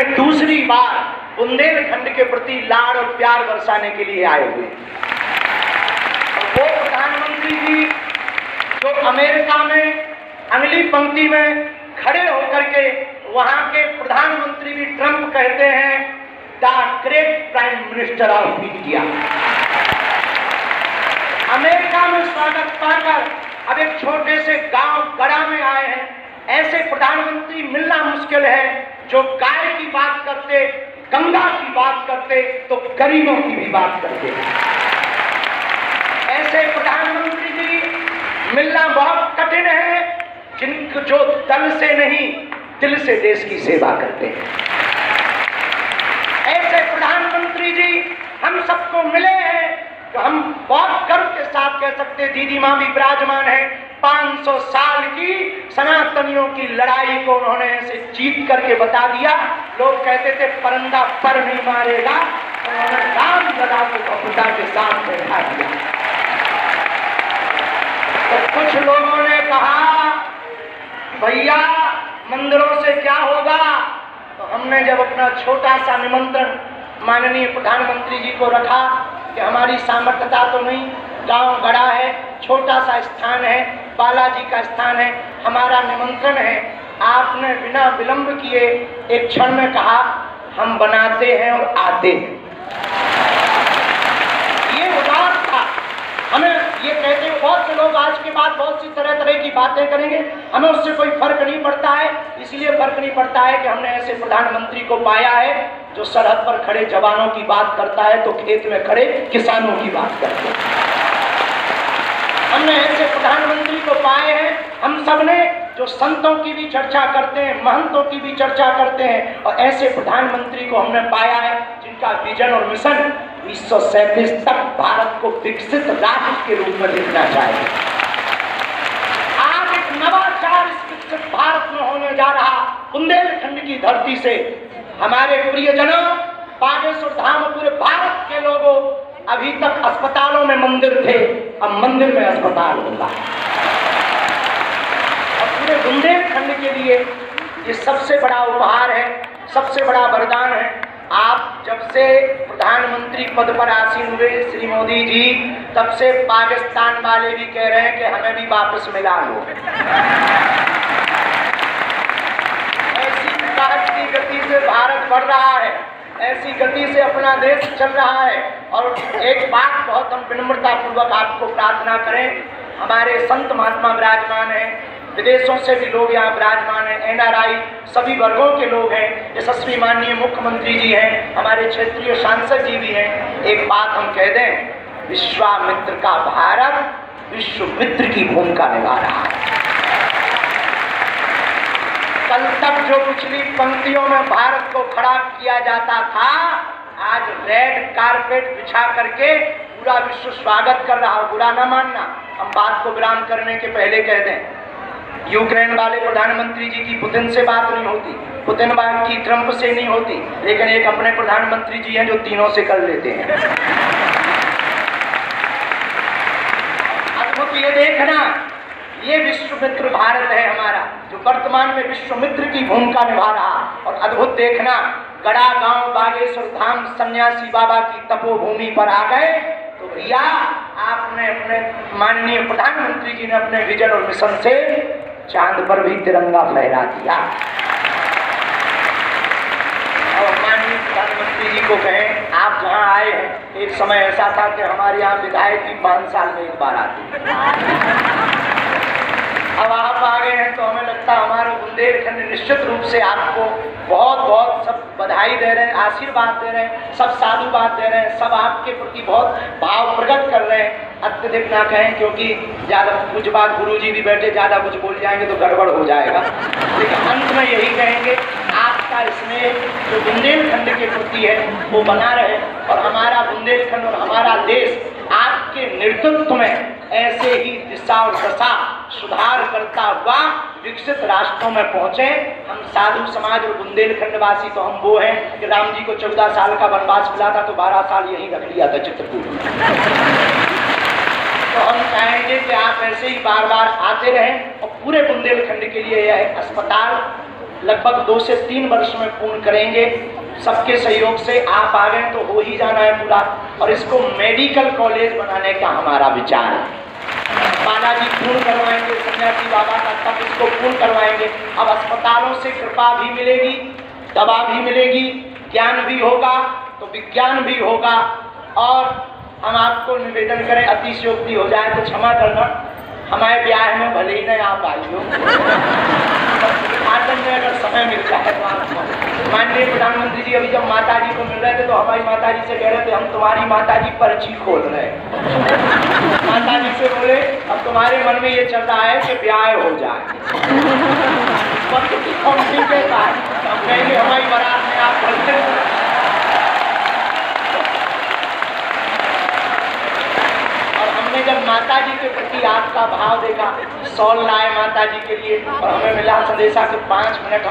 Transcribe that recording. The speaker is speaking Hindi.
में दूसरी बार बुंदेलखंड के प्रति लाड़ और प्यार बरसाने के लिए आए हुए। वो प्रधानमंत्री जी जो अमेरिका में अगली पंक्ति में खड़े होकर के वहां के प्रधानमंत्री भी ट्रंप कहते हैं the great prime minister of India. America में स्वागत पाकर अब एक छोटे से गांव गड़ा में आए हैं। ऐसे प्रधानमंत्री मिलना मुश्किल है जो गाय की बात करते, गंगा की बात करते तो गरीबों की भी बात करते। ऐसे प्रधानमंत्री जी मिलना बहुत कठिन है जिनको जो दल से नहीं दिल से देश की सेवा करते हैं। ऐसे प्रधानमंत्री जी हम सबको मिले हैं तो हम बहुत गर्व के साथ कह सकते हैं दीदी माँ भी विराजमान है। 500 साल की सनातनियों की लड़ाई को उन्होंने ऐसे जीत करके बता दिया। लोग कहते थे परिंदा पर नहीं मारेगा, उन्होंने राम लड़ा को कपड़ा के साथ बैठा दिया। तो कुछ लोगों ने कहा भैया मंदिरों से क्या होगा, तो हमने जब अपना छोटा सा निमंत्रण माननीय प्रधानमंत्री जी को रखा कि हमारी सामर्थ्यता तो नहीं, गांव गड़ा है, छोटा सा स्थान है, बालाजी का स्थान है, हमारा निमंत्रण है, आपने बिना विलंब किए एक क्षण में कहा हम बनाते हैं और आते हैं। ये उदार था। हमें ये कहते हैं बहुत से लोग आज के बाद बहुत सी तरह तरह की बातें करेंगे, हमें उससे कोई फर्क नहीं पड़ता है। इसलिए फर्क नहीं पड़ता है कि हमने ऐसे प्रधानमंत्री को पाया है जो सरहद पर खड़े जवानों की बात करता है तो खेत में खड़े किसानों की बात करते हैं। हमने ऐसे प्रधानमंत्री को पाए हैं हम सबने जो संतों की भी चर्चा करते हैं, महंतों की भी चर्चा करते हैं, और ऐसे प्रधानमंत्री को हमने पाया है जिनका विजन और मिशन 1937 तक भारत को विकसित राष्ट्र के रूप में देखना चाहिए। आज एक नवाचार इस विकसित भारत में होने जा रहा। बुंदेलखंड की धरती से हमारे प्रियजनों, बागेश्वर धाम, पूरे भारत के लोगों, अभी तक अस्पतालों में मंदिर थे, अब मंदिर में अस्पताल होगा। और पूरे बुंदेलखंड के लिए ये सबसे बड़ा उपहार है, सबसे बड़ा वरदान है। आप जब से प्रधानमंत्री पद पर आसीन हुए श्री मोदी जी, तब से पाकिस्तान वाले भी कह रहे हैं कि हमें भी वापस मिला लो। ऐसी विकास की गति से भारत बढ़ रहा है, ऐसी गति से अपना देश चल रहा है। और एक बात बहुत हम विनम्रता पूर्वक आपको प्रार्थना करें, हमारे संत महात्मा विराजमान हैं, विदेशों से भी लोग यहाँ विराजमान हैं, एनआरआई सभी वर्गों के लोग हैं, यशस्वी माननीय मुख्यमंत्री जी हैं, हमारे क्षेत्रीय सांसद जी भी हैं। एक बात हम कह दें, विश्वामित्र का भारत विश्वमित्र की भूमिका निभा रहा है। कल तक जो पिछली पंक्तियों में भारत को खड़ा किया जाता था, आज रेड कारपेट बिछा करके पूरा विश्व स्वागत कर रहा। बुरा ना मानना, हम बात को विराम करने के पहले कह दें, यूक्रेन वाले प्रधानमंत्री जी की पुतिन से बात नहीं होती, पुतिन बात की ट्रंप से नहीं होती, लेकिन एक अपने प्रधानमंत्री जी हैं जो तीनों से कर लेते हैं। अद्भुत ये देखना, ये विश्वमित्र भारत है हमारा, जो वर्तमान में विश्वमित्र की भूमिका निभा रहा। और अद्भुत देखना, गड़ा गांव बागेश्वर धाम सन्यासी बाबा की तपोभूमि पर आ गए तो भैया आपने अपने माननीय प्रधानमंत्री जी ने अपने विजन और मिशन से चांद पर भी तिरंगा फहरा दिया। और माननीय प्रधानमंत्री जी को कहें, आप जहां आए हैं, एक समय ऐसा था कि हमारे यहाँ विधायक भी 5 साल में एक बार आती। अब आप आ गए हैं तो हमें लगता है हमारे बुंदेलखंड निश्चित रूप से आपको बहुत बहुत सब बधाई दे रहे हैं, आशीर्वाद दे रहे हैं, सब साधुवाद दे रहे हैं, सब आपके प्रति बहुत भाव प्रकट कर रहे हैं। अत्यधिक ना कहें क्योंकि ज़्यादा कुछ बात गुरु जी भी बैठे, ज़्यादा कुछ बोल जाएंगे तो गड़बड़ हो जाएगा। लेकिन अंत में यही कहेंगे, आपका इसमें जो बुंदेलखंड के प्रति है वो बना रहे, और हमारा बुंदेलखंड और हमारा देश आपके नेतृत्व में ऐसे ही दिशा और दशा सुधार करता हुआ विकसित राष्ट्रों में पहुंचे। हम साधु समाज और बुंदेलखंडवासी तो हम वो हैं कि राम जी को 14 साल का वनवास मिला था तो 12 साल यहीं रख लिया था चित्रकूट में। तो हम चाहेंगे कि आप ऐसे ही बार बार आते रहें और पूरे बुंदेलखंड के लिए यह अस्पताल लगभग 2 से 3 वर्ष में पूर्ण करेंगे। सबके सहयोग से आप आ गए तो हो ही जाना है पूरा। और इसको मेडिकल कॉलेज बनाने का हमारा विचार है। बालाजी पूर्ण करवाएंगे, सन्यासी बाबा का तब इसको पूर्ण करवाएंगे। अब अस्पतालों से कृपा भी मिलेगी, दवा भी मिलेगी, ज्ञान भी होगा तो विज्ञान भी होगा। और हम आपको निवेदन करें, अतिशयोक्ति हो जाए तो क्षमा करना, हमारे ब्याह में भले ही नहीं आप आई हो, में अगर समय मिल जाए तो आपको। माननीय प्रधानमंत्री जी अभी जब माता जी को मिल रहे थे तो हमारी माता जी से कह रहे थे हम तुम्हारी माता जी पर्ची खोल रहे हैं। माता जी से बोले अब तुम्हारे मन में ये चल रहा है कि ब्याह हो जाए, हमारी बारात में आप भरते। जब माता जी के प्रति आपका भाव देखा, 100 लाए माता जी के लिए और हमें मिला संदेशा के 5 मिनट